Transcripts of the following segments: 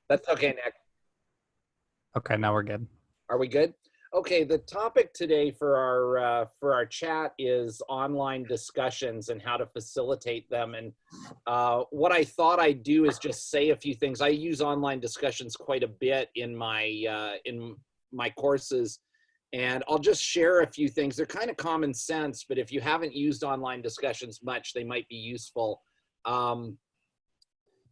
That's okay, Nick. Okay, now we're good. Are we good? Okay, the topic today for our chat is online discussions and how to facilitate them. And what I thought I'd do is just say a few things. I use online discussions quite a bit in my courses, and I'll just share a few things. They're kind of common sense, but if you haven't used online discussions much, they might be useful.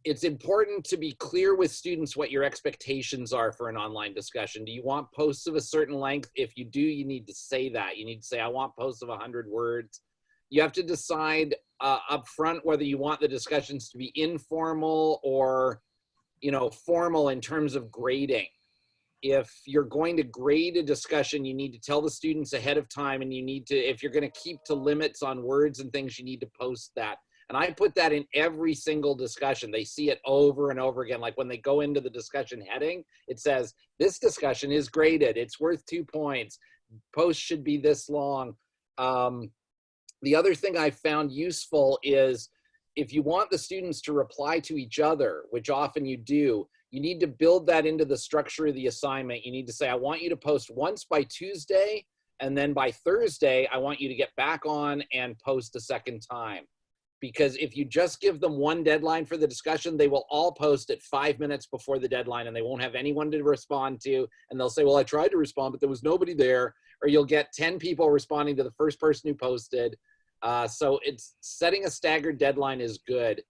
It's important to be clear with students what your expectations are for an online discussion. Do you want posts of a certain length? If you do, you need to say that. You need to say, I want posts of 100 words. You have to decide up front whether you want the discussions to be informal or, formal in terms of grading. If you're going to grade a discussion, you need to tell the students ahead of time, and you need to, if you're going to keep to limits on words and things, you need to post that. And I put that in every single discussion. They see it over and over again. Like when they go into the discussion heading, it says, this discussion is graded. It's worth 2 points. Post should be this long. The other thing I found useful is if you want the students to reply to each other, which often you do, you need to build that into the structure of the assignment. You need to say, I want you to post once by Tuesday, and then by Thursday, I want you to get back on and post a second time. Because if you just give them one deadline for the discussion, they will all post it 5 minutes before the deadline, and they won't have anyone to respond to. And they'll say, well, I tried to respond, but there was nobody there. Or you'll get 10 people responding to the first person who posted. So it's setting a staggered deadline is good.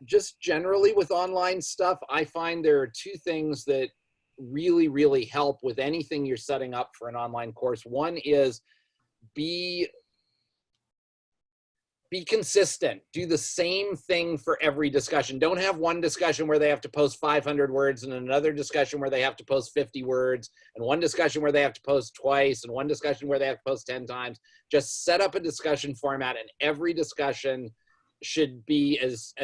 Just generally with online stuff, I find there are two things that really, really help with anything you're setting up for an online course. One is be consistent. Do the same thing for every discussion. Don't have one discussion where they have to post 500 words and another discussion where they have to post 50 words and one discussion where they have to post twice and one discussion where they have to post 10 times. Just set up a discussion format, and every discussion should be as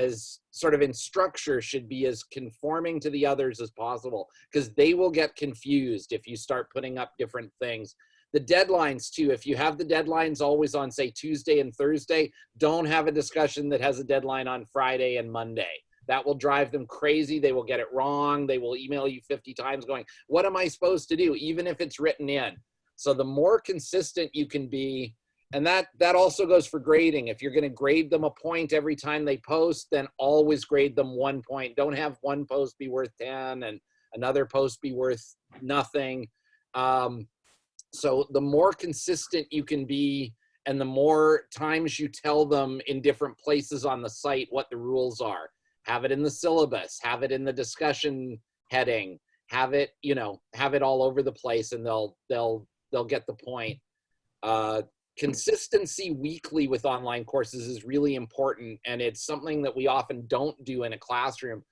sort of in structure, should be as conforming to the others as possible, because they will get confused if you start putting up different things. The deadlines too, if you have the deadlines always on, say, Tuesday and Thursday, don't have a discussion that has a deadline on Friday and Monday. That will drive them crazy. They will get it wrong. They will email you 50 times going, what am I supposed to do? Even if it's written in. So the more consistent you can be, and that also goes for grading. If you're going to grade them a point every time they post, then always grade them 1 point. Don't have one post be worth 10 and another post be worth nothing. So the more consistent you can be, and the more times you tell them in different places on the site what the rules are. Have it in the syllabus, have it in the discussion heading, have it, have it all over the place, and they'll get the point. Consistency weekly with online courses is really important, and it's something that we often don't do in a classroom.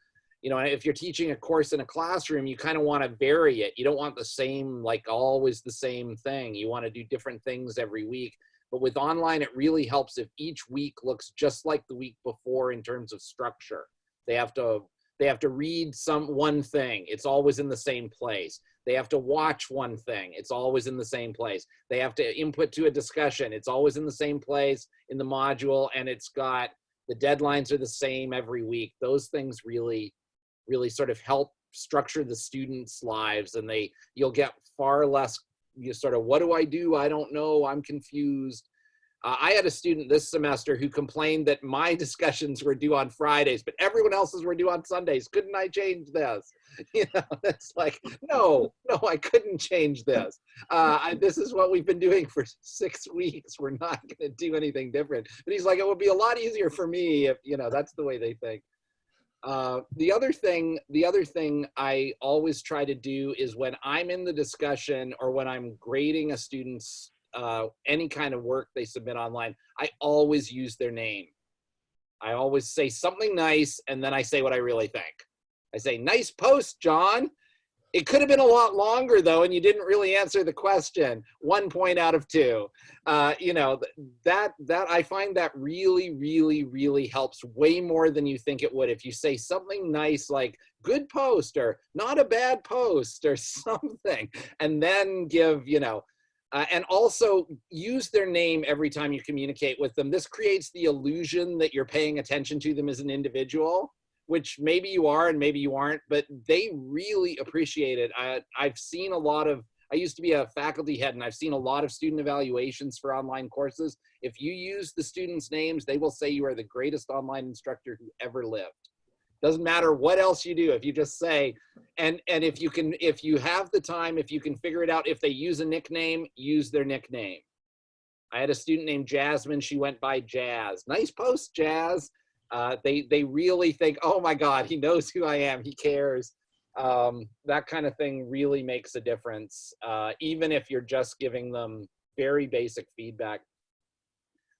If you're teaching a course in a classroom, you kind of want to vary it. You don't want the same, like always the same thing. You want to do different things every week. But with online, it really helps if each week looks just like the week before in terms of structure. They have to read one thing. It's always in the same place. They have to watch one thing. It's always in the same place. They have to input to a discussion. It's always in the same place in the module, and it's got the deadlines are the same every week. Those things really sort of help structure the students' lives, and you'll get far less what do I do? I don't know. I'm confused. I had a student this semester who complained that my discussions were due on Fridays, but everyone else's were due on Sundays. Couldn't I change this? It's like, no, I couldn't change this. This is what we've been doing for 6 weeks. We're not going to do anything different. But he's like, it would be a lot easier for me if, that's the way they think. The other thing I always try to do is when I'm in the discussion or when I'm grading a student's any kind of work they submit online, I always use their name. I always say something nice, and then I say what I really think. I say, nice post, John. It could have been a lot longer though, and you didn't really answer the question. 1 point out of 2. That I find that really helps way more than you think it would. If you say something nice like good post or not a bad post or something, and then give, and also use their name every time you communicate with them. This creates the illusion that you're paying attention to them as an individual, which maybe you are and maybe you aren't, but they really appreciate it. I've seen a lot of, I used to be a faculty head, and I've seen a lot of student evaluations for online courses. If you use the students' names, they will say you are the greatest online instructor who ever lived. Doesn't matter what else you do. If you just say, and if you have the time, if you can figure it out, if they use a nickname, use their nickname. I had a student named Jasmine. She went by Jazz. Nice post, Jazz. They really think, oh my God, he knows who I am. He cares. That kind of thing really makes a difference, even if you're just giving them very basic feedback.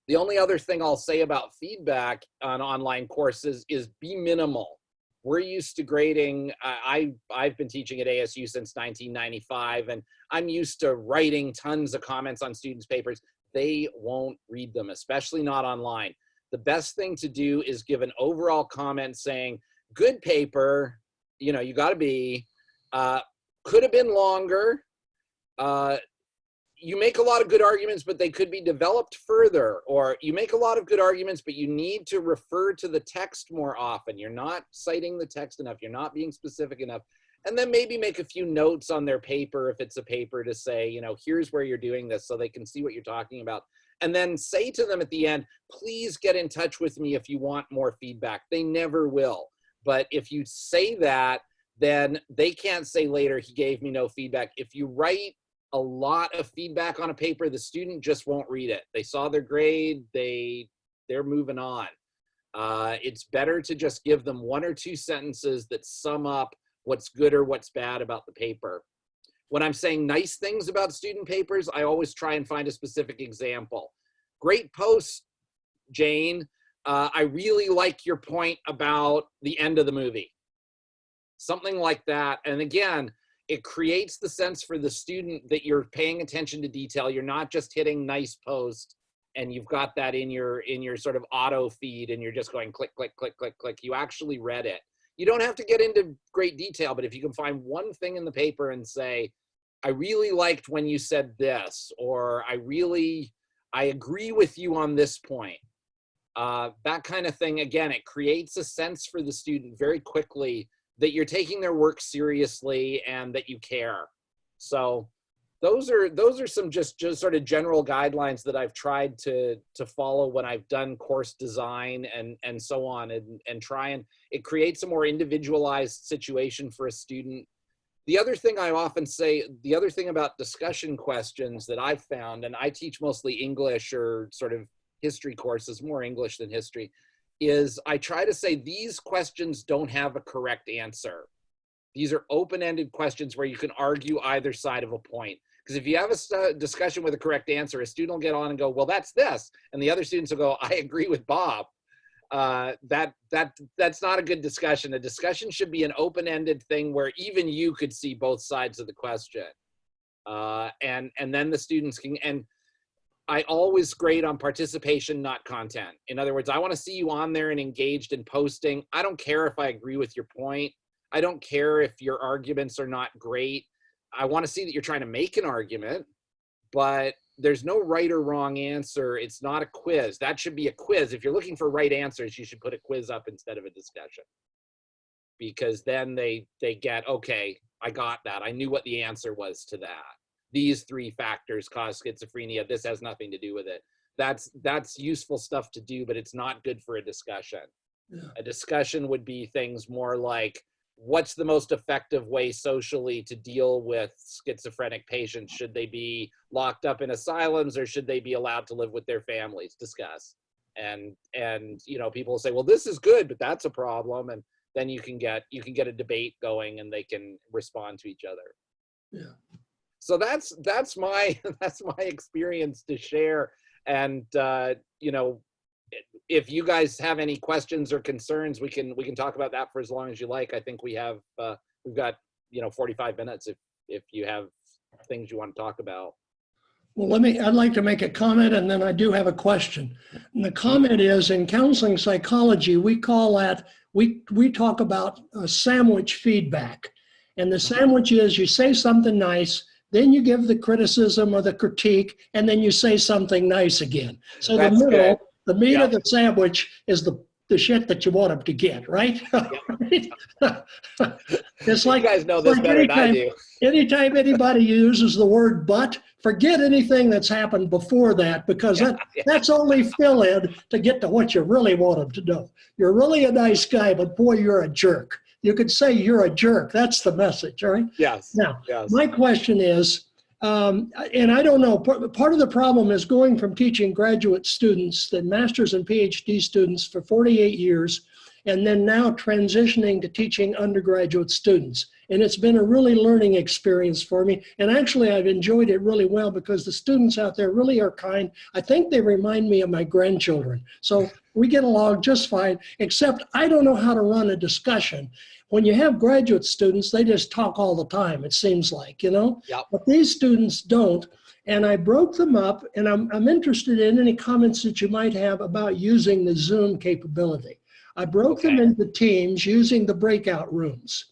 The only other thing I'll say about feedback on online courses is be minimal. We're used to grading. I've been teaching at ASU since 1995, and I'm used to writing tons of comments on students' papers. They won't read them, especially not online. The best thing to do is give an overall comment saying, good paper, you know, you got to be, could have been longer. You make a lot of good arguments, but they could be developed further. Or you make a lot of good arguments, but you need to refer to the text more often. You're not citing the text enough. You're not being specific enough. And then maybe make a few notes on their paper, if it's a paper, to say, you know, here's where you're doing this, so they can see what you're talking about. And then say to them at the end, please get in touch with me if you want more feedback. They never will. But if you say that, then they can't say later, he gave me no feedback. If you write a lot of feedback on a paper, the student just won't read it. They saw their grade, they're moving on. It's better to just give them 1 or 2 sentences that sum up what's good or what's bad about the paper. When I'm saying nice things about student papers, I always try and find a specific example. Great post, Jane. I really like your point about the end of the movie. Something like that. And again, it creates the sense for the student that you're paying attention to detail. You're not just hitting nice post and you've got that in your sort of auto feed and you're just going click, click, click, click, click. You actually read it. You don't have to get into great detail, but if you can find one thing in the paper and say, I really liked when you said this, or I agree with you on this point. That kind of thing, again, it creates a sense for the student very quickly that you're taking their work seriously and that you care. So those are some just sort of general guidelines that I've tried to follow when I've done course design and so on, and try and it creates a more individualized situation for a student. The other thing I often say, the other thing about discussion questions that I've found, and I teach mostly English or sort of history courses, more English than history, is I try to say these questions don't have a correct answer. These are open-ended questions where you can argue either side of a point. Because if you have a discussion with a correct answer, a student will get on and go, well, that's this. And the other students will go, I agree with Bob. That's not a good discussion. A discussion should be an open-ended thing where even you could see both sides of the question. And then the students can, and I always grade on participation, not content. In other words, I want to see you on there and engaged in posting. I don't care if I agree with your point. I don't care if your arguments are not great. I want to see that you're trying to make an argument, but there's no right or wrong answer. It's not a quiz. That should be a quiz. If you're looking for right answers, you should put a quiz up instead of a discussion, because then they get, okay, I got that. I knew what the answer was to that. These 3 factors cause schizophrenia. This has nothing to do with it. That's useful stuff to do, but it's not good for a discussion. Yeah. A discussion would be things more like, what's the most effective way socially to deal with schizophrenic patients? Should they be locked up in asylums or should they be allowed to live with their families? Discuss. And you know, people will say, well, this is good, but that's a problem. And then you can get a debate going and they can respond to each other. Yeah. So that's my experience to share. And you know, if you guys have any questions or concerns, we can talk about that for as long as you like. I think we've got, you know, 45 minutes if you have things you want to talk about. Well, I'd like to make a comment, and then I do have a question. And the comment is, in counseling psychology, we call that, we talk about sandwich feedback. And the sandwich is, you say something nice, then you give the criticism or the critique, and then you say something nice again. So the middle, the meat of the sandwich is the the shit that you want them to get, right? Yep. It's like, you guys know this better than I do. anytime anybody uses the word but, forget anything that's happened before that, because that's only fill in to get to what you really want them to know. You're really a nice guy, but boy, you're a jerk. You could say you're a jerk. That's the message, all right? Yes. Now, yes. my question is, and I don't know, part of the problem is going from teaching graduate students, the master's and PhD students for 48 years, and then now transitioning to teaching undergraduate students. And it's been a really learning experience for me. And actually, I've enjoyed it really well because the students out there really are kind. I think they remind me of my grandchildren. So we get along just fine, except I don't know how to run a discussion. When you have graduate students, they just talk all the time, it seems like, you know? Yep. But these students don't. And I broke them up, and I'm interested in any comments that you might have about using the Zoom capability. I broke them into teams using the breakout rooms.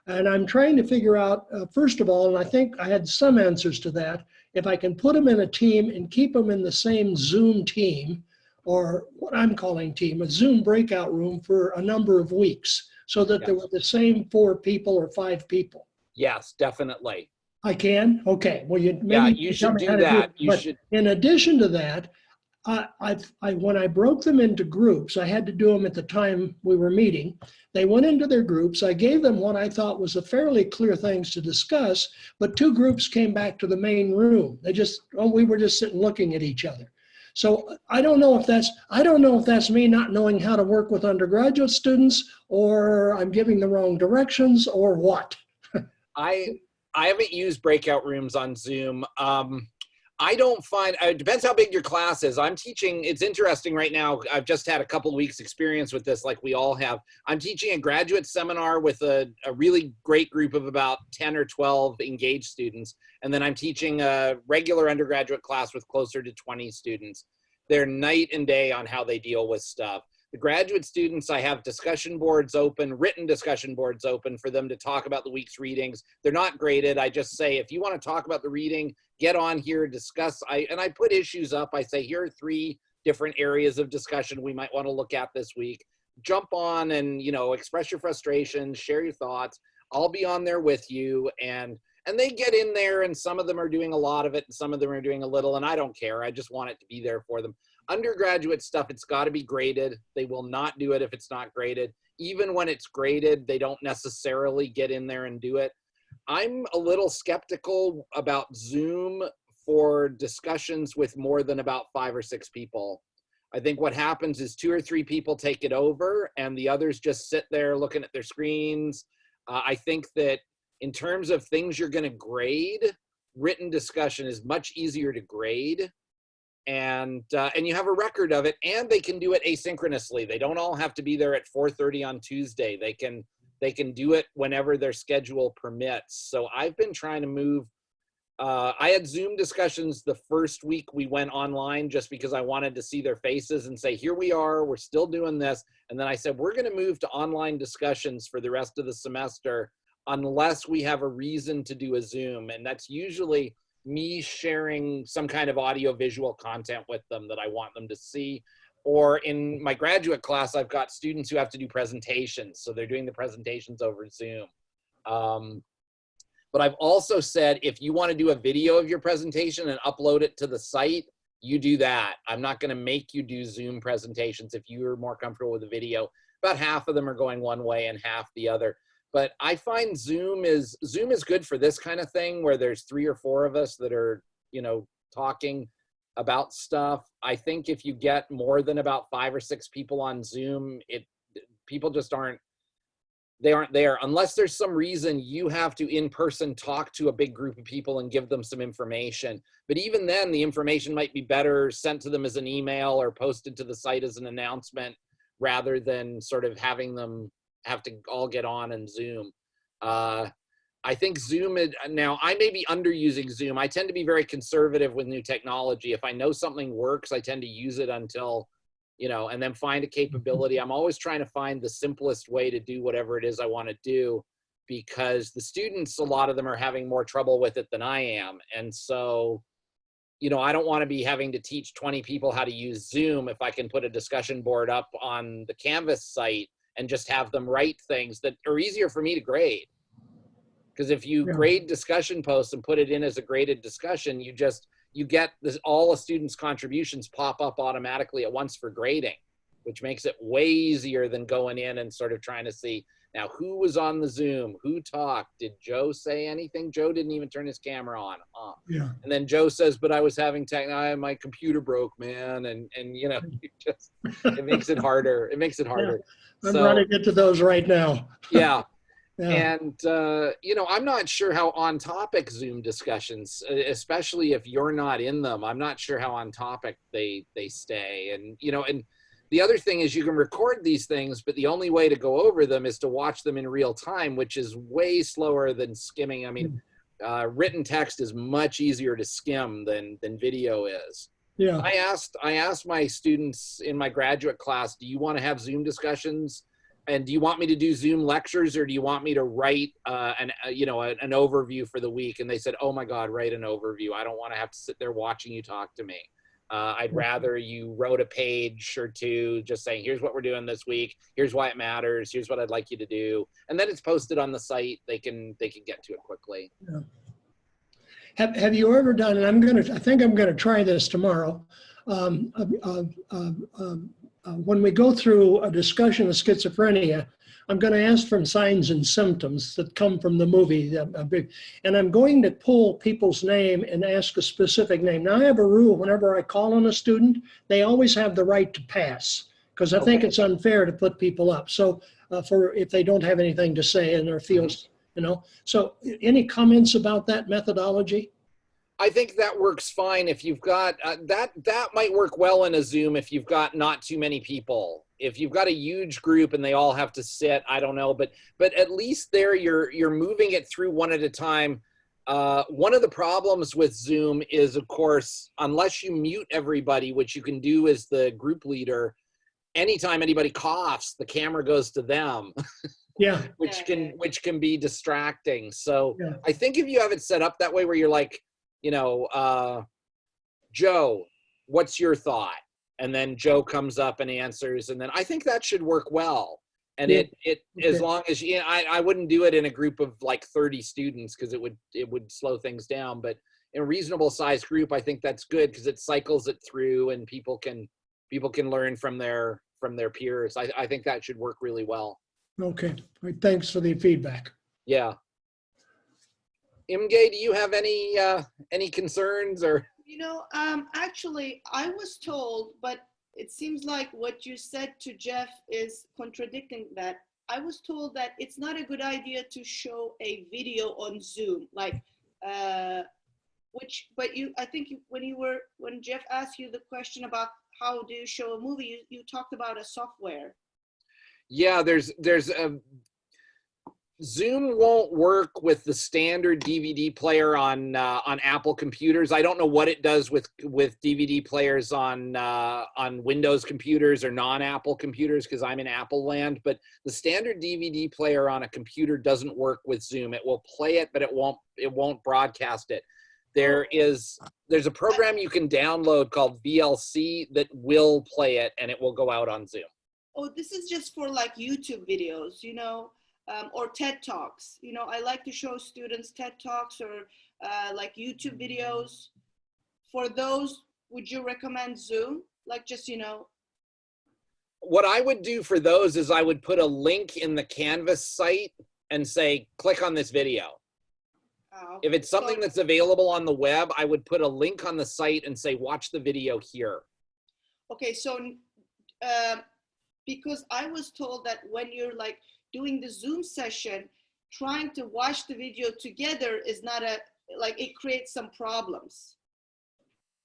And I'm trying to figure out, first of all, and I think I had some answers to that, if I can put them in a team and keep them in the same Zoom team, or what I'm calling team, a Zoom breakout room for a number of weeks, so that there were the same 4 people or 5 people. Yes, definitely. I can? Okay. Well, you should do that. You should. In addition to that, when I broke them into groups, I had to do them at the time we were meeting. They went into their groups. I gave them what I thought was a fairly clear things to discuss, but 2 groups came back to the main room. We were just sitting looking at each other. So I don't know if that's me not knowing how to work with undergraduate students, or I'm giving the wrong directions, or what. I haven't used breakout rooms on Zoom. I don't find, it depends how big your class is. I'm teaching, it's interesting right now, I've just had a couple of weeks experience with this like we all have. I'm teaching a graduate seminar with a really great group of about 10 or 12 engaged students. And then I'm teaching a regular undergraduate class with closer to 20 students. They're night and day on how they deal with stuff. The graduate students, I have discussion boards open, written discussion boards open for them to talk about the week's readings. They're not graded. I just say, if you want to talk about the reading, get on here, discuss. And I put issues up. I say, here are 3 different areas of discussion we might want to look at this week. Jump on and, express your frustrations, share your thoughts. I'll be on there with you. And they get in there, and some of them are doing a lot of it, and some of them are doing a little, and I don't care. I just want it to be there for them. Undergraduate stuff, it's got to be graded. They will not do it if it's not graded. Even when it's graded, they don't necessarily get in there and do it. I'm a little skeptical about Zoom for discussions with more than about 5 or 6 people. I think what happens is 2 or 3 people take it over, and the others just sit there looking at their screens. I think that in terms of things you're going to grade, written discussion is much easier to grade. And you have a record of it, and they can do it asynchronously. They don't all have to be there at 4:30 on Tuesday. They can do it whenever their schedule permits. So I've been trying to move. I had Zoom discussions the first week we went online, just because I wanted to see their faces and say, here we are, we're still doing this. And then I said, we're going to move to online discussions for the rest of the semester, unless we have a reason to do a Zoom. And that's usually me sharing some kind of audio visual content with them that I want them to see. Or in my graduate class, I've got students who have to do presentations. So they're doing the presentations over Zoom. But I've also said, if you want to do a video of your presentation and upload it to the site, you do that. I'm not going to make you do Zoom presentations if you're more comfortable with the video. About half of them are going one way and half the other. But I find Zoom is good for this kind of thing, where there's 3 or 4 of us that are, talking about stuff. I think if you get more than about 5 or 6 people on Zoom, people just aren't there. Unless there's some reason you have to in person talk to a big group of people and give them some information. But even then, the information might be better sent to them as an email or posted to the site as an announcement, rather than sort of having them have to all get on and Zoom. I think Zoom now I may be underusing Zoom. I tend to be very conservative with new technology. If I know something works, I tend to use it until, and then find a capability. I'm always trying to find the simplest way to do whatever it is I want to do, because the students, a lot of them are having more trouble with it than I am. And so you know, I don't want to be having to teach 20 people how to use Zoom if I can put a discussion board up on the Canvas site and just have them write things that are easier for me to grade. Because if you grade discussion posts and put it in as a graded discussion, you get this, all a student's contributions pop up automatically at once for grading, which makes it way easier than going in and sort of trying to see, now, who was on the Zoom? Who talked? Did Joe say anything? Joe didn't even turn his camera on. Yeah. And then Joe says, but I was having my computer broke, man. And you know, it makes it harder. It makes it harder. Yeah. I'm trying to get to those right now. Yeah. Yeah. And, you know, I'm not sure how on topic Zoom discussions, especially if you're not in them, I'm not sure how on topic they stay. And, you know, and the other thing is you can record these things, but the only way to go over them is to watch them in real time, which is way slower than skimming. I mean, written text is much easier to skim than video is. Yeah. I asked my students in my graduate class, do you want to have Zoom discussions? And do you want me to do Zoom lectures, or do you want me to write an overview for the week? And they said, oh my God, write an overview. I don't want to have to sit there watching you talk to me. I'd rather you wrote a page or two just saying, here's what we're doing this week. Here's why it matters. Here's what I'd like you to do. And then it's posted on the site. They can get to it quickly. Yeah. Have you ever done, and I think I'm going to try this tomorrow. When we go through a discussion of schizophrenia, I'm going to ask for signs and symptoms that come from the movie. And I'm going to pull people's name and ask a specific name. Now, I have a rule. Whenever I call on a student, they always have the right to pass, because I think it's unfair to put people up. So if they don't have anything to say and their feels, you know. So any comments about that methodology? I think that works fine if you've got, that might work well in a Zoom if you've got not too many people. If you've got a huge group and they all have to sit, I don't know, but at least there you're moving it through one at a time. One of the problems with Zoom is, of course, unless you mute everybody, which you can do as the group leader, anytime anybody coughs, the camera goes to them. Yeah. which can be distracting. So I think if you have it set up that way where you're like, you know, Joe, what's your thought? And then Joe comes up and answers, and then I think that should work well. And as long as I wouldn't do it in a group of like 30 students because it would slow things down. But in a reasonable sized group, I think that's good because it cycles it through and people can learn from their peers. I think that should work really well. Okay, thanks for the feedback. Yeah. Imge, do you have any concerns or? You know, actually, I was told, but it seems like what you said to Jeff is contradicting that. I was told that it's not a good idea to show a video on Zoom, like, I think when Jeff asked you the question about how do you show a movie, you talked about a software. Yeah, there's Zoom won't work with the standard DVD player on Apple computers. I don't know what it does with DVD players on Windows computers or non-Apple computers because I'm in Apple land. But the standard DVD player on a computer doesn't work with Zoom. It will play it, but it won't broadcast it. There's a program you can download called VLC that will play it, and it will go out on Zoom. Oh, this is just for like YouTube videos, you know. Or TED Talks. You know, I like to show students TED Talks or like YouTube videos. For those, would you recommend Zoom? Like just, you know. What I would do for those is I would put a link in the Canvas site and say, click on this video. Okay. If it's something that's available on the web, I would put a link on the site and say, watch the video here. Okay, so because I was told that when you're like, doing the Zoom session, trying to watch the video together is not it creates some problems.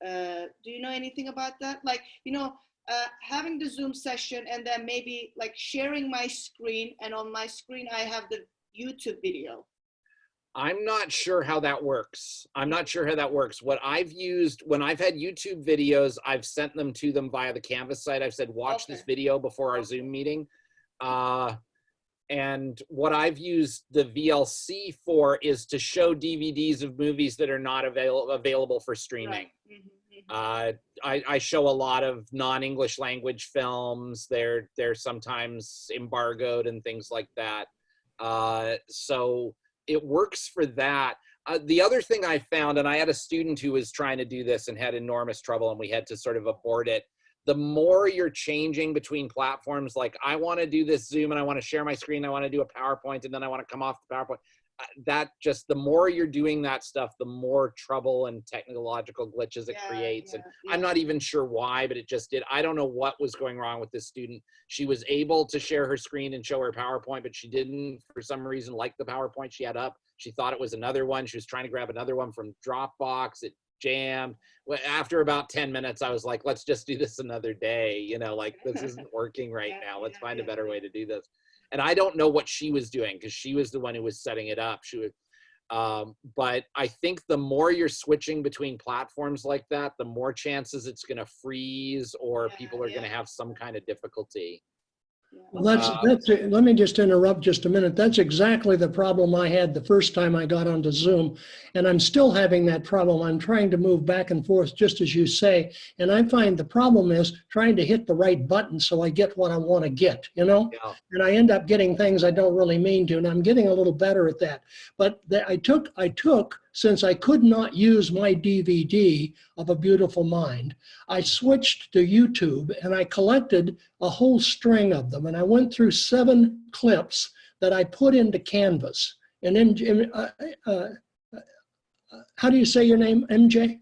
Do you know anything about that? Like, you know, having the Zoom session and then maybe like sharing my screen, and on my screen I have the YouTube video. I'm not sure how that works. What I've used when I've had YouTube videos, I've sent them to them via the Canvas site. I've said, watch this video before our Zoom meeting. And what I've used the VLC for is to show DVDs of movies that are not available for streaming. Right. I show a lot of non-English language films. They're sometimes embargoed and things like that. So it works for that. The other thing I found, and I had a student who was trying to do this and had enormous trouble, and we had to sort of abort it. The more you're changing between platforms, like I want to do this Zoom and I want to share my screen, I want to do a PowerPoint, and then I want to come off the PowerPoint. That just, the more you're doing that stuff, the more trouble and technological glitches it creates. And I'm not even sure why, but it just did. I don't know what was going wrong with this student. She was able to share her screen and show her PowerPoint, but she didn't, for some reason, like the PowerPoint she had up. She thought it was another one. She was trying to grab another one from Dropbox. It jammed. Well, after about 10 minutes, I was like, let's just do this another day. You know, like this isn't working right now. Let's find a better way to do this. And I don't know what she was doing because she was the one who was setting it up. She was, but I think the more you're switching between platforms like that, the more chances it's going to freeze or people are going to have some kind of difficulty. Well, that's it. Let me just interrupt just a minute. That's exactly the problem I had the first time I got onto Zoom, and I'm still having that problem. I'm trying to move back and forth, just as you say, and I find the problem is trying to hit the right button so I get what I want to get, you know? And I end up getting things I don't really mean to, and I'm getting a little better at that. But I took, since I could not use my DVD of A Beautiful Mind, I switched to YouTube and I collected a whole string of them. And I went through 7 clips that I put into Canvas. And how do you say your name, MJ?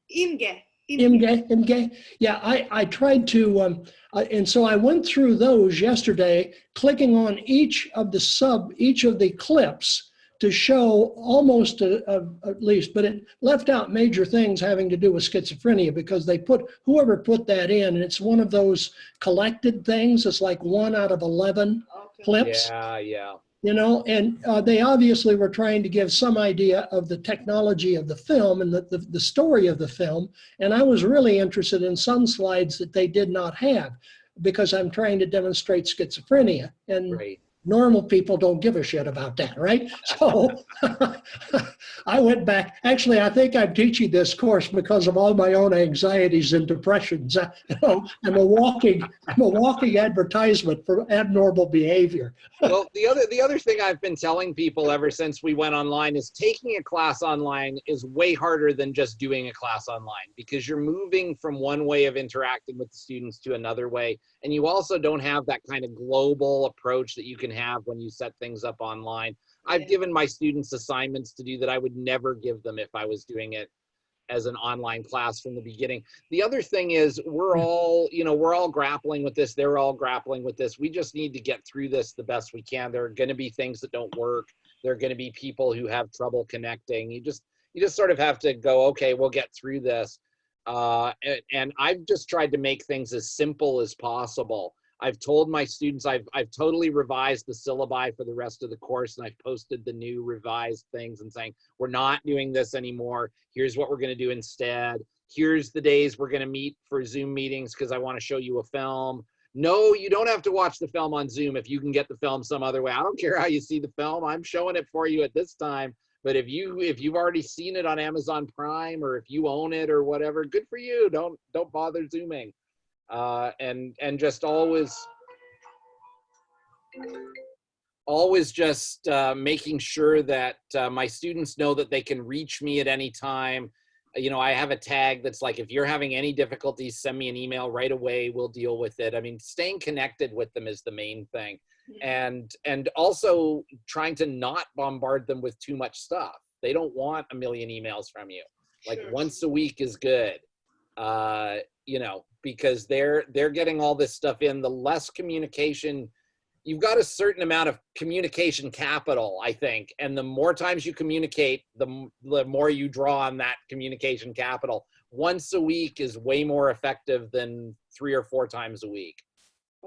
Imge. Imge. Yeah, I tried to, and so I went through those yesterday, clicking on each of the clips to show almost at least, but it left out major things having to do with schizophrenia because whoever put that in, and it's one of those collected things. It's like 1 out of 11 clips. Yeah. You know, and they obviously were trying to give some idea of the technology of the film and the story of the film. And I was really interested in some slides that they did not have because I'm trying to demonstrate schizophrenia. And normal people don't give a shit about that, right? So I went back. Actually, I think I'm teaching this course because of all my own anxieties and depressions. I'm a walking advertisement for abnormal behavior. Well, the other thing I've been telling people ever since we went online is taking a class online is way harder than just doing a class online because you're moving from one way of interacting with the students to another way. And you also don't have that kind of global approach that you can have when you set things up online. I've given my students assignments to do that I would never give them if I was doing it as an online class from the beginning. The other thing is we're all grappling with this. They're all grappling with this. We just need to get through this the best we can. There are going to be things that don't work. There are going to be people who have trouble connecting. You just sort of have to go, okay, we'll get through this. And I've just tried to make things as simple as possible. I've told my students, I've totally revised the syllabi for the rest of the course, and I've posted the new revised things and saying, we're not doing this anymore. Here's what we're going to do instead. Here's the days we're going to meet for Zoom meetings because I want to show you a film. No, you don't have to watch the film on Zoom if you can get the film some other way. I don't care how you see the film. I'm showing it for you at this time. But if you've already seen it on Amazon Prime or if you own it or whatever, good for you. Don't bother Zooming. And just always just making sure that my students know that they can reach me at any time. You know, I have a tag that's like, if you're having any difficulties, send me an email right away. We'll deal with it. I mean, staying connected with them is the main thing. And also trying to not bombard them with too much stuff. They don't want a million emails from you. Like once a week is good. You know, because they're getting all this stuff in. The less communication, you've got a certain amount of communication capital, I think, and the more times you communicate, the more you draw on that communication capital. Once a week is way more effective than 3 or 4 times a week.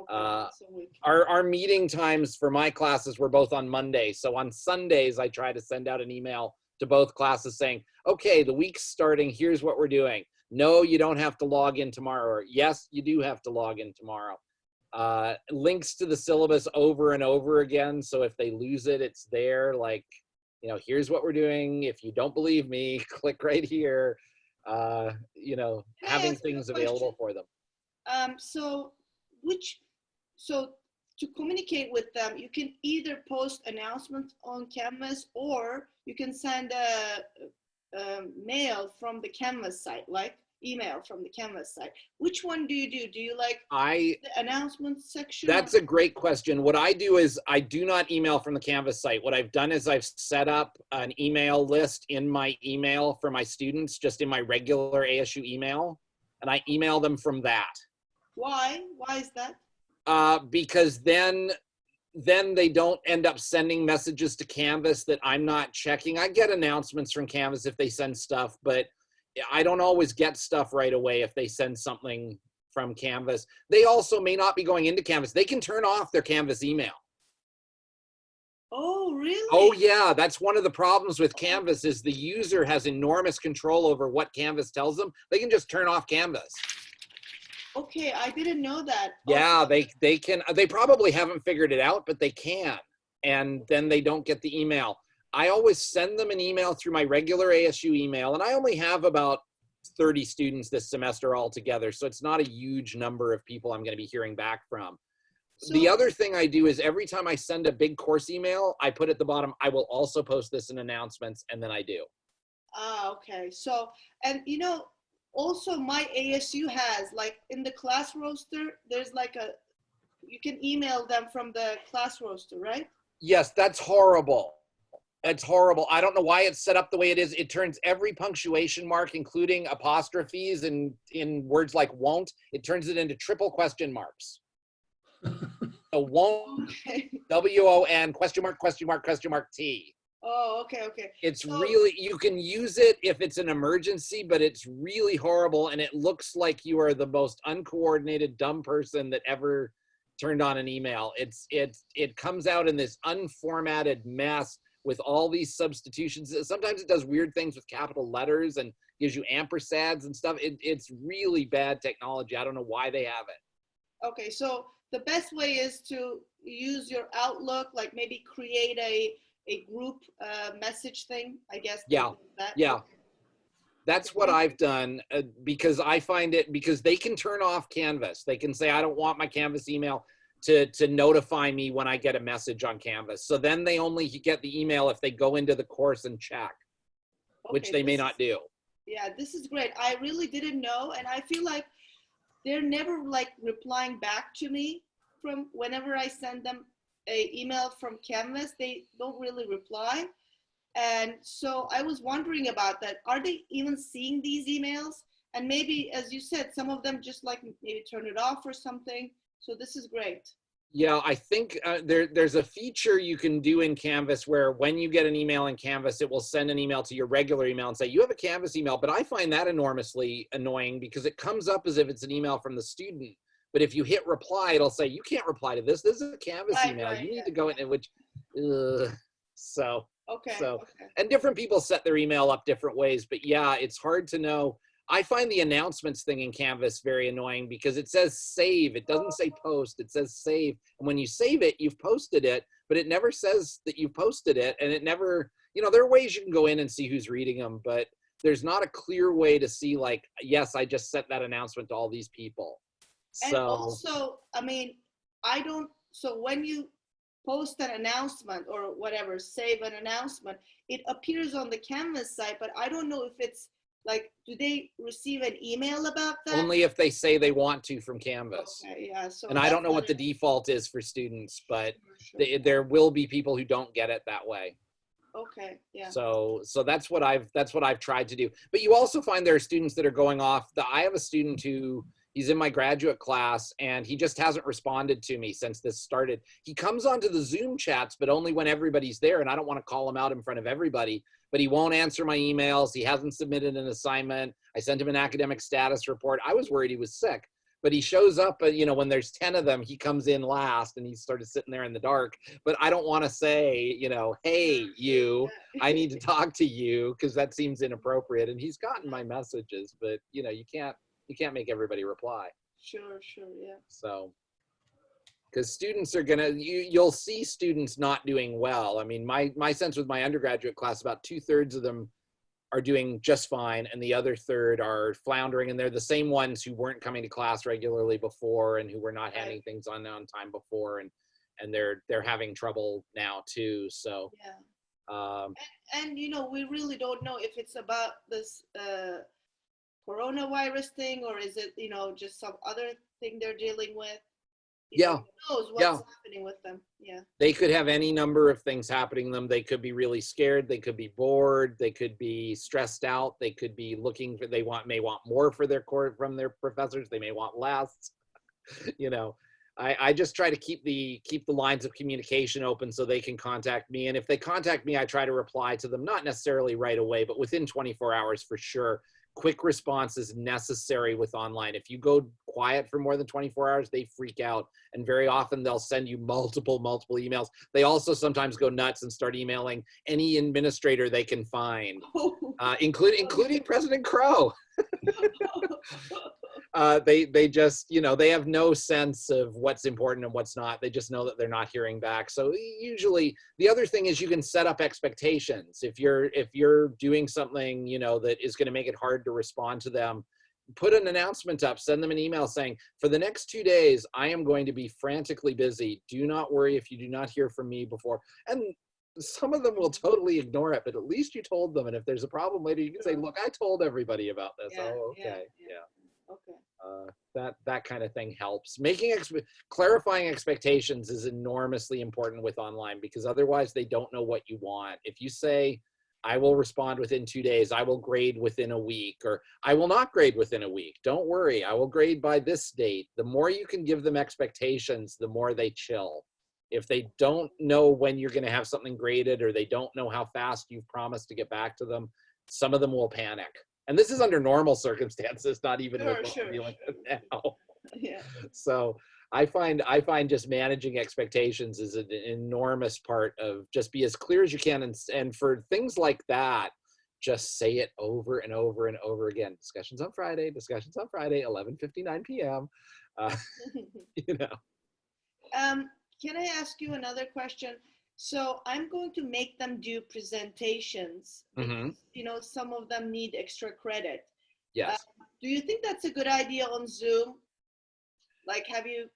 Our meeting times for my classes were both on Monday, so on Sundays I try to send out an email to both classes saying, okay, the week's starting, here's what we're doing. No, you don't have to log in tomorrow. Or yes, you do have to log in tomorrow. links to the syllabus over and over again. So if they lose it, it's there. Like, you know, here's what we're doing. If you don't believe me, click right here. You know, Can I having ask you a things question? available for them. So to communicate with them, you can either post announcements on Canvas, or you can send a mail from the Canvas site, like email from the Canvas site. Which one do you do? Do you like the announcements section? That's a great question. What I do is I do not email from the Canvas site. What I've done is I've set up an email list in my email for my students, just in my regular ASU email, and I email them from that. Why? Why is that? Because then they don't end up sending messages to Canvas that I'm not checking. I get announcements from Canvas if they send stuff, but I don't always get stuff right away if they send something from Canvas. They also may not be going into Canvas. They can turn off their Canvas email. Oh, really? Oh yeah, that's one of the problems with Canvas is the user has enormous control over what Canvas tells them. They can just turn off Canvas. Okay, I didn't know that. Yeah, they can. They probably haven't figured it out, but they can. And then they don't get the email. I always send them an email through my regular ASU email, and I only have about 30 students this semester altogether, so it's not a huge number of people I'm going to be hearing back from. So, the other thing I do is every time I send a big course email, I put at the bottom, I will also post this in announcements, and then I do. Okay. So, and you know, also my ASU has, like, in the class roster, there's like you can email them from the class roster, right? Yes, that's horrible. That's horrible. I don't know why it's set up the way it is. It turns every punctuation mark, including apostrophes and in words like won't, it turns it into triple question marks. So won't, Okay. W-O-N, question mark, question mark, question mark, T. Oh, okay, okay. It's So, really, you can use it if it's an emergency, but it's really horrible, and it looks like you are the most uncoordinated, dumb person that ever turned on an email. It comes out in this unformatted mess with all these substitutions. Sometimes it does weird things with capital letters and gives you ampersands and stuff. It's really bad technology. I don't know why they have it. okay, so the best way is to use your Outlook, like maybe create a group message thing, I guess. Yeah, yeah. That's what I've done because I find it, because they can turn off Canvas. They can say, I don't want my Canvas email to notify me when I get a message on Canvas. So then they only get the email if they go into the course and check, which they may not do. Yeah, this is great. I really didn't know, and I feel like they're never like replying back to me from whenever I send them a email from Canvas. They don't really reply. And so I was wondering about that. Are they even seeing these emails? And maybe, as you said, some of them just like maybe turn it off or something. So this is great. Yeah, I think there's a feature you can do in Canvas where when you get an email in Canvas, it will send an email to your regular email and say, you have a Canvas email. But I find that enormously annoying because it comes up as if it's an email from the student. But if you hit reply, it'll say, you can't reply to this. This is a Canvas email. You need to go in, which, so. Okay. So, okay. and different people set their email up different ways, but yeah, it's hard to know. I find the announcements thing in Canvas very annoying because it says save. It doesn't say post, it says save. And when you save it, you've posted it, but it never says that you've posted it. And it never, you know, there are ways you can go in and see who's reading them, but there's not a clear way to see like, yes, I just sent that announcement to all these people. And So also, I mean, so when you post an announcement or whatever, save an announcement, it appears on the Canvas site, but I don't know if it's like, do they receive an email about that? only if they say they want to from Canvas. Okay, yeah. So and I don't know what the default is for students, but there will be people who don't get it that way. Okay, yeah. So that's what I've tried to do. But you also find there are students that are going off. I have a student who, he's in my graduate class and he just hasn't responded to me since this started. He comes onto the Zoom chats, but only when everybody's there. And I don't want to call him out in front of everybody, but he won't answer my emails. He hasn't submitted an assignment. I sent him an academic status report. I was worried he was sick, but he shows up, you know, when there's 10 of them, he comes in last and he's sort of sitting there in the dark. But I don't want to say, you know, hey, you, I need to talk to you, because that seems inappropriate. And he's gotten my messages, but you know, you can't make everybody reply. Sure, yeah. So, because students are gonna, you'll see students not doing well. I mean, my sense with my undergraduate class, about 2/3 of them are doing just fine, and the other third are floundering, and they're the same ones who weren't coming to class regularly before and who were not handing things on time before, and they're having trouble now too. So Yeah. And you know, we really don't know if it's about this coronavirus thing, or is it, you know, just some other thing they're dealing with. Yeah. Who knows what's happening with them. Yeah. They could have any number of things happening to them. They could be really scared. They could be bored. They could be stressed out. They could be looking for, may want more for their from their professors. They may want less. You know, I just try to keep the lines of communication open so they can contact me. And if they contact me, I try to reply to them, not necessarily right away, but within 24 hours for sure. Quick response is necessary with online. If you go quiet for more than 24 hours, they freak out. And very often they'll send you multiple emails. They also sometimes go nuts and start emailing any administrator they can find, including President Crow. They just, you know, they have no sense of what's important and what's not. They just know that they're not hearing back. So usually the other thing is you can set up expectations. If you're doing something, you know, that is going to make it hard to respond to them, put an announcement up, send them an email saying, for the next 2 days, I am going to be frantically busy. Do not worry if you do not hear from me before. And some of them will totally ignore it, but at least you told them. And if there's a problem later, you can say, look, I told everybody about this. Yeah, oh, okay. Yeah. Okay. That kind of thing helps. Clarifying expectations is enormously important with online, because otherwise they don't know what you want. If you say, I will respond within 2 days, I will grade within a week, or I will not grade within a week, don't worry, I will grade by this date. The more you can give them expectations, the more they chill. If they don't know when you're going to have something graded, or they don't know how fast you've promised to get back to them, some of them will panic. And this is under normal circumstances, not even with what we're dealing with now. Yeah. So I find just managing expectations is an enormous part of just be as clear as you can. And for things like that, just say it over and over and over again. Discussions on Friday, 11:59 p.m. You know. Can I ask you another question? So I'm going to make them do presentations because, you know, some of them need extra credit. Yes. Do you think that's a good idea on Zoom? Like, have you?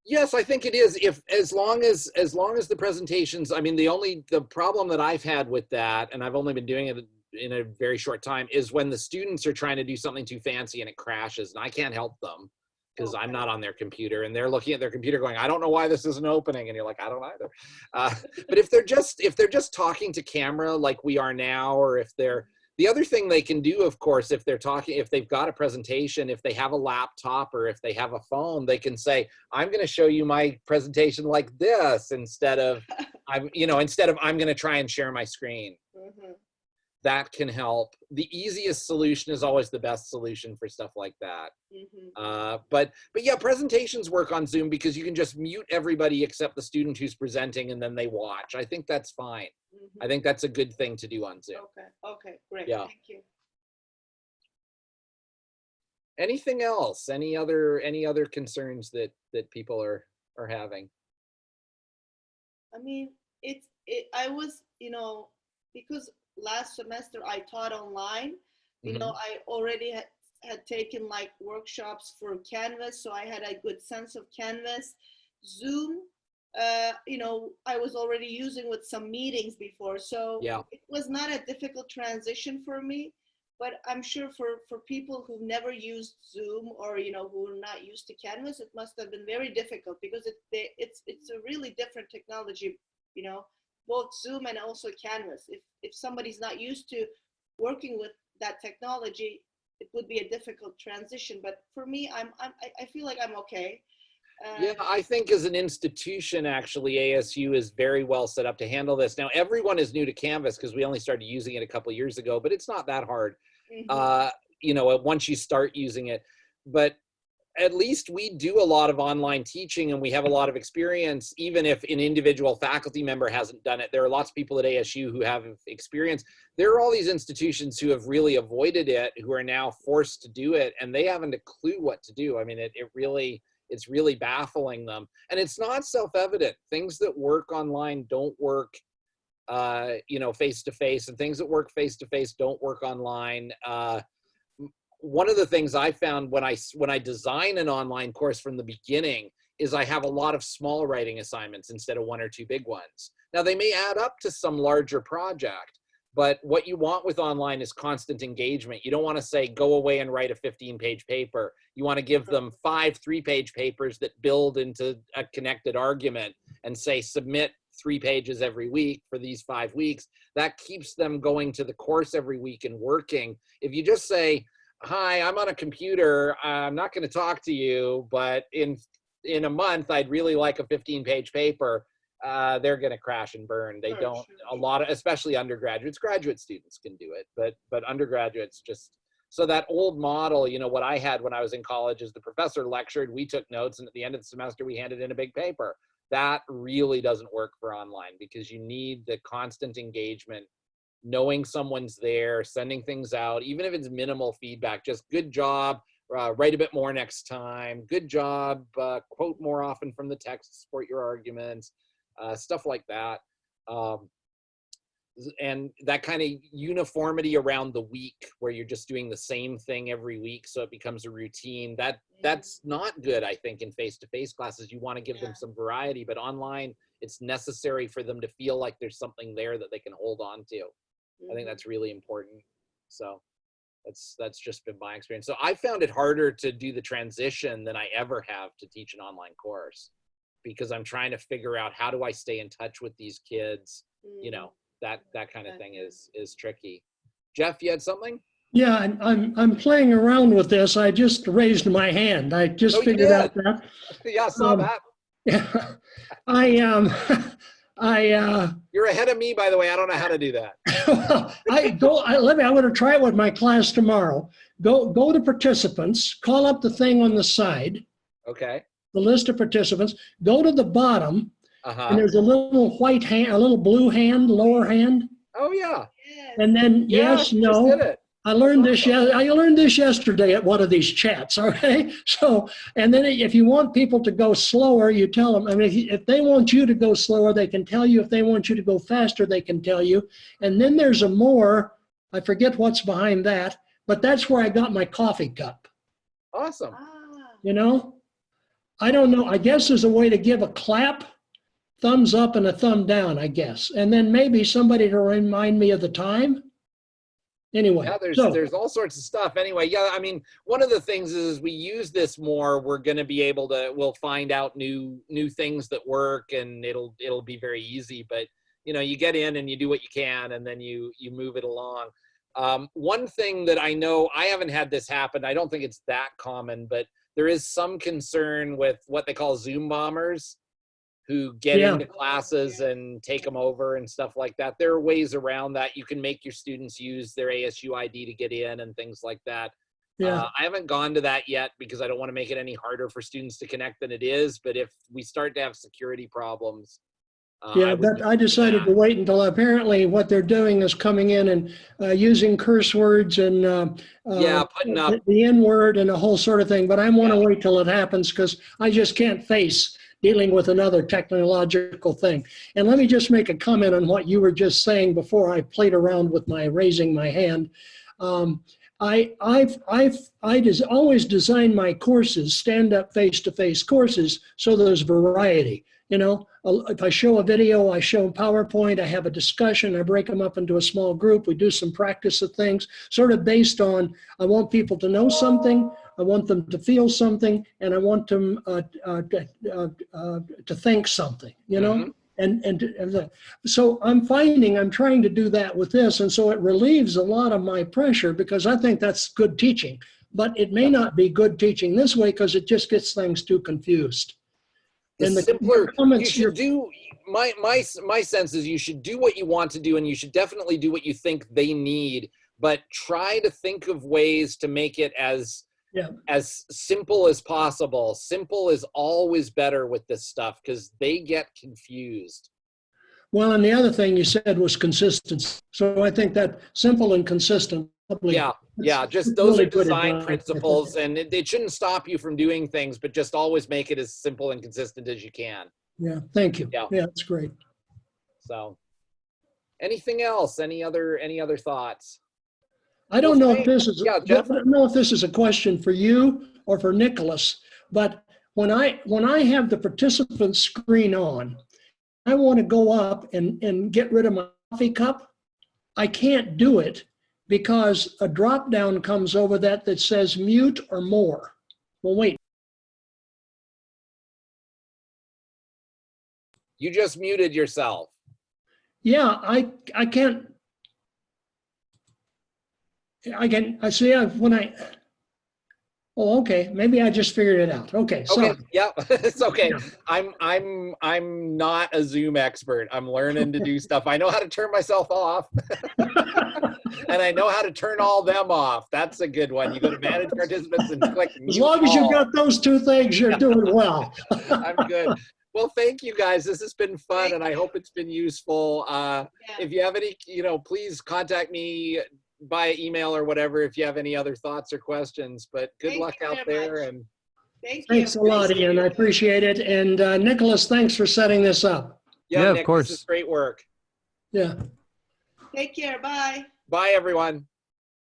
Yes, I think it is. If as long as the presentations, I mean, the problem that I've had with that, and I've only been doing it in a very short time, is when the students are trying to do something too fancy and it crashes, and I can't help them because I'm not on their computer, and they're looking at their computer going, I don't know why this isn't opening, and you're like, I don't either. But if they're just talking to camera like we are now, or if they're, the other thing they can do, of course, if they've got a presentation, if they have a laptop or if they have a phone, they can say, I'm going to show you my presentation like this instead of I'm going to try and share my screen. Mm-hmm. That can help. The easiest solution is always the best solution for stuff like that. Mm-hmm. But yeah, presentations work on Zoom because you can just mute everybody except the student who's presenting, and then they watch. I think that's fine. Mm-hmm. I think that's a good thing to do on Zoom. Okay, great. Yeah. Thank you. Anything else? Any other concerns that people are having? I mean, I was, you know, because last semester I taught online, you know, I already had taken like workshops for Canvas, so I had a good sense of Canvas. Zoom, you know, I was already using with some meetings before, so it was not a difficult transition for me. But I'm sure for people who've never used Zoom, or, you know, who are not used to Canvas, it must have been very difficult because it's a really different technology, you know, both Zoom and also Canvas. If somebody's not used to working with that technology, it would be a difficult transition. But for me, I feel like I'm okay. Yeah, I think as an institution, actually, ASU is very well set up to handle this. Now, everyone is new to Canvas because we only started using it a couple of years ago, but it's not that hard, you know, once you start using it. But at least we do a lot of online teaching, and we have a lot of experience, even if an individual faculty member hasn't done it. There are lots of people at ASU who have experience. There are all these institutions who have really avoided it, who are now forced to do it, and they haven't a clue what to do. I mean, it It's really baffling them. And it's not self-evident. Things that work online don't work, face-to-face, and things that work face-to-face don't work online. One of the things I found when I design an online course from the beginning is I have a lot of small writing assignments instead of 1 or 2 big ones. Now, they may add up to some larger project, but what you want with online is constant engagement. You don't want to say, go away and write a 15-page paper. You want to give them 5 3-page papers that build into a connected argument and say, submit 3 pages every week for these 5 weeks. That keeps them going to the course every week and working. If you just say, hi, I'm on a computer, I'm not going to talk to you, but in a month, I'd really like a 15-page paper, they're going to crash and burn. They don't, a lot of, especially undergraduates, graduate students can do it, but undergraduates just, so that old model, what I had when I was in college is the professor lectured, we took notes, and at the end of the semester, we handed in a big paper. That really doesn't work for online because you need the constant engagement, knowing someone's there, sending things out, even if it's minimal feedback, just good job, write a bit more next time, good job, quote more often from the text to support your arguments, stuff like that. And that kind of uniformity around the week where you're just doing the same thing every week so it becomes a routine, that's not good, I think, in face-to-face classes. You want to give them some variety, but online, it's necessary for them to feel like there's something there that they can hold on to. I think that's really important. So that's just been my experience. So I found it harder to do the transition than I ever have to teach an online course, because I'm trying to figure out, how do I stay in touch with these kids? That kind of thing is tricky. Jeff, you had something? Yeah, I'm playing around with this. I just raised my hand. I just figured out that. Yeah, I saw that. Yeah, You're ahead of me, by the way. I don't know how to do that. I'm going to try it with my class tomorrow. Go to participants, call up the thing on the side. Okay. The list of participants. Go to the bottom, and there's a little white hand, a little blue hand, lower hand. Oh yeah. And then yes, no. Just did it. I learned this. I learned this yesterday at one of these chats. Okay, so and then if you want people to go slower, you tell them. I mean, if they want you to go slower, they can tell you. If they want you to go faster, they can tell you. And then there's a more. I forget what's behind that, but that's where I got my coffee cup. Awesome. I don't know. I guess there's a way to give a clap, thumbs up, and a thumb down. I guess, and then maybe somebody to remind me of the time. Anyway, yeah, there's all sorts of stuff. Anyway, yeah, I mean, one of the things is we use this more, we're going to be able to, we'll find out new things that work, and it'll be very easy. But you get in and you do what you can, and then you move it along. One thing that I know, I haven't had this happen. I don't think it's that common, but there is some concern with what they call Zoom bombers, who get into classes and take them over and stuff like that. There are ways around that. You can make your students use their ASU ID to get in and things like that. Yeah. I haven't gone to that yet because I don't want to make it any harder for students to connect than it is. But if we start to have security problems, I decided to wait until apparently what they're doing is coming in and using curse words and putting up the N-word and a whole sort of thing. But I want to wait till it happens because I just can't face dealing with another technological thing. And let me just make a comment on what you were just saying before I played around with my raising my hand. I've always designed my courses, stand-up face-to-face courses, so there's variety. If I show a video, I show PowerPoint, I have a discussion, I break them up into a small group, we do some practice of things, sort of based on, I want people to know something, I want them to feel something, and I want them to think something, so I'm finding I'm trying to do that with this, and so it relieves a lot of my pressure because I think that's good teaching, but it may not be good teaching this way because it just gets things too confused. And the simpler you should do, my sense is you should do what you want to do, and you should definitely do what you think they need, but try to think of ways to make it as simple as possible. Simple is always better with this stuff because they get confused. Well, and the other thing you said was consistency. So I think that simple and consistent Probably. Yeah, just That's those really are good design advice. principles, and it shouldn't stop you from doing things, but just always make it as simple and consistent as you can. Yeah, thank you. Yeah. Yeah, that's great. So, anything else? Any other thoughts? I don't Well, know if this is, yeah, I Jeff? don't know if this is a question for you or for Nicholas, but when I have the participant screen on, I want to go up and get rid of my coffee cup. I can't do it because a drop down comes over that says mute or more. Well, wait. You just muted yourself. Yeah, I can't. I see when I. Oh, okay. Maybe I just figured it out. Okay, sorry. Okay, yeah, it's okay. Yeah. I'm not a Zoom expert. I'm learning to do stuff. I know how to turn myself off, and I know how to turn all them off. That's a good one. You go to manage participants and click mute As long as all. you've got those two things, you're doing well. I'm good. Well, thank you guys. This has been fun, and I hope it's been useful. If you have any, please contact me by email or whatever if you have any other thoughts or questions. But good luck out there. And Thanks a lot, Ian. I appreciate it. And Nicholas, thanks for setting this up. Yeah, of Nick, course. this is great work. Yeah. Take care. Bye. Bye, everyone.